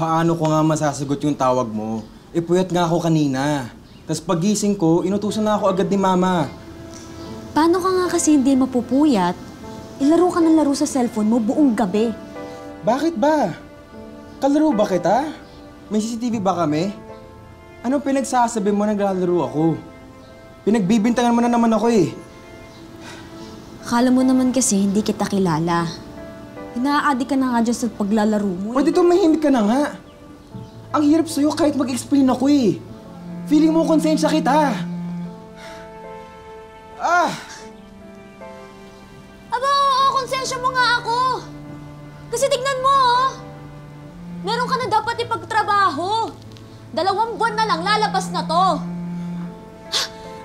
Paano ko nga masasagot yung tawag mo? Puyat nga ako kanina. Tapos pagising ko, inutusan na ako agad ni Mama. Paano ka nga kasi hindi mapupuyat? Ilaro ka ng laro sa cellphone mo buong gabi. Bakit ba? Kalaro ba kita? May CCTV ba kami? Anong pinagsasabi mo naglalaro ako? Pinagbibintangan mo na naman ako eh. Akala mo naman kasi hindi kita kilala. Ina-addict ka na nga dyan sa paglalaro mo. Pwede tumahimik ka na nga. Ang hirap sa'yo kahit mag-explain ako eh. Feeling mo konsensya kita. Aba, oo, konsensya mo nga ako. Kasi tignan mo, oh. Meron ka na dapat ipagtrabaho. 2 buwan na lang, lalabas na to.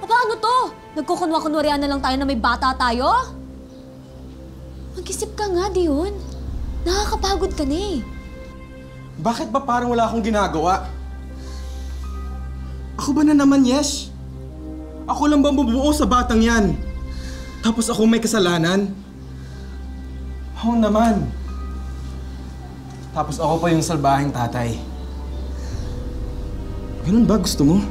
Aba, ano to? Nagkukunwa-kunwarian na lang tayo na may bata tayo? Mag-isip ka nga, Dion. Nakakapagod ka na eh. Bakit ba parang wala akong ginagawa? Ako ba na naman, Yesh? Ako lang ba mabubuo sa batang yan? Tapos ako may kasalanan? Oo naman. Tapos ako pa yung salbahing tatay. Ganun ba gusto mo?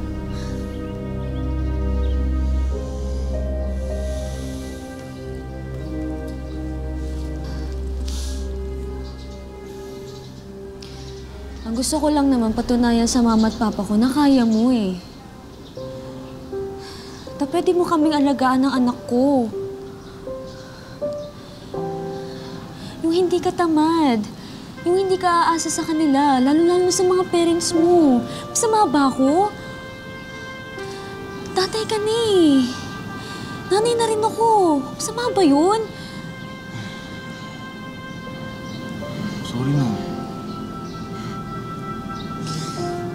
Ang gusto ko lang naman patunayan sa mama at papa ko na kaya mo eh. Pwede mo kaming alagaan ng anak ko. Yung hindi ka tamad. Yung hindi ka aasa sa kanila. Lalo-lalo sa mga parents mo. Masama ba ako? Tatay ka na eh. Nanay na rin ako. Masama ba yun? Sorry na.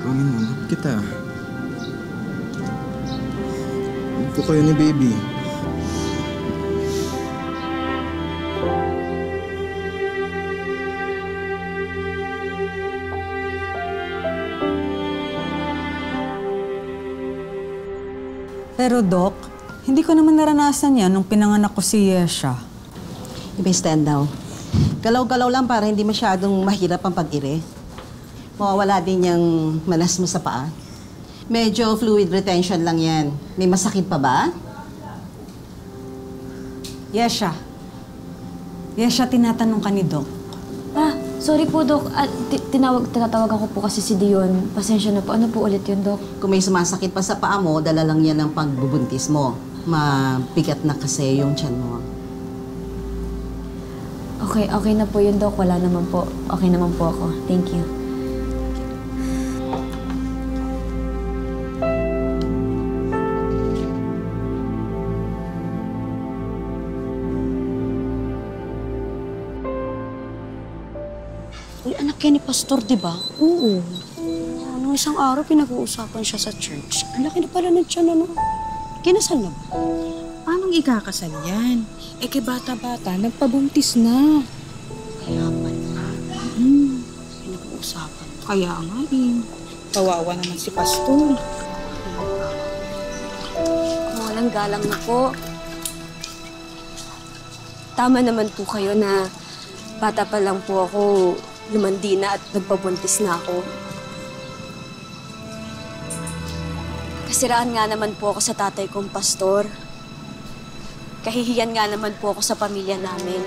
Tawagin mo, love kita. Love ko kayo ni baby. Pero Doc, hindi ko naman naranasan yan nung pinanganak ko si Yesha. Iba stand down. Galaw-galaw lang para hindi masyadong mahirap ang pag-ire. Mawawala din yung malas mo sa paa. Medyo fluid retention lang yan. May masakit pa ba? Yesha. Yesha, tinatanong ka ni Doc. Sorry po, Dok. Tinatawag ako po kasi si Dion. Pasensya na po. Ano po ulit yun, Dok? Kung may sumasakit pa sa paa mo, dala lang yan ng pagbubuntis mo. Mabigat na kasi yung tiyan mo. Okay na po yun, Dok. Wala naman po. Okay naman po ako. Thank you. Uy, anak yan ni Pastor, di ba? Oo. Nung isang araw, pinag-uusapan siya sa church. Ang laki na pala ng tiyan, ano? Kinasal na ba? Paanong ikakasal yan? Kay bata-bata, nagpabuntis na. Kaya pala. Pinag-uusapan. Kaya nga eh. Kawawa naman si Pastor. Walang galang na po. Tama naman po kayo na bata pa lang po ako, lumandi na at nagpabuntis na ako. Kasiraan nga naman po ako sa tatay kong pastor. Kahihiyan nga naman po ako sa pamilya namin.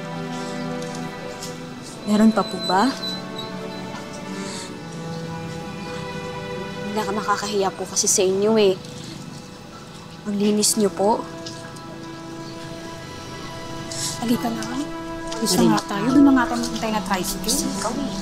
Meron pa po ba? Nakakahiya po kasi sa inyo eh. Ang linis niyo po. Halika na. Isa nga tayo. Doon na nga tayo magtay na tricycle. Ikaw eh.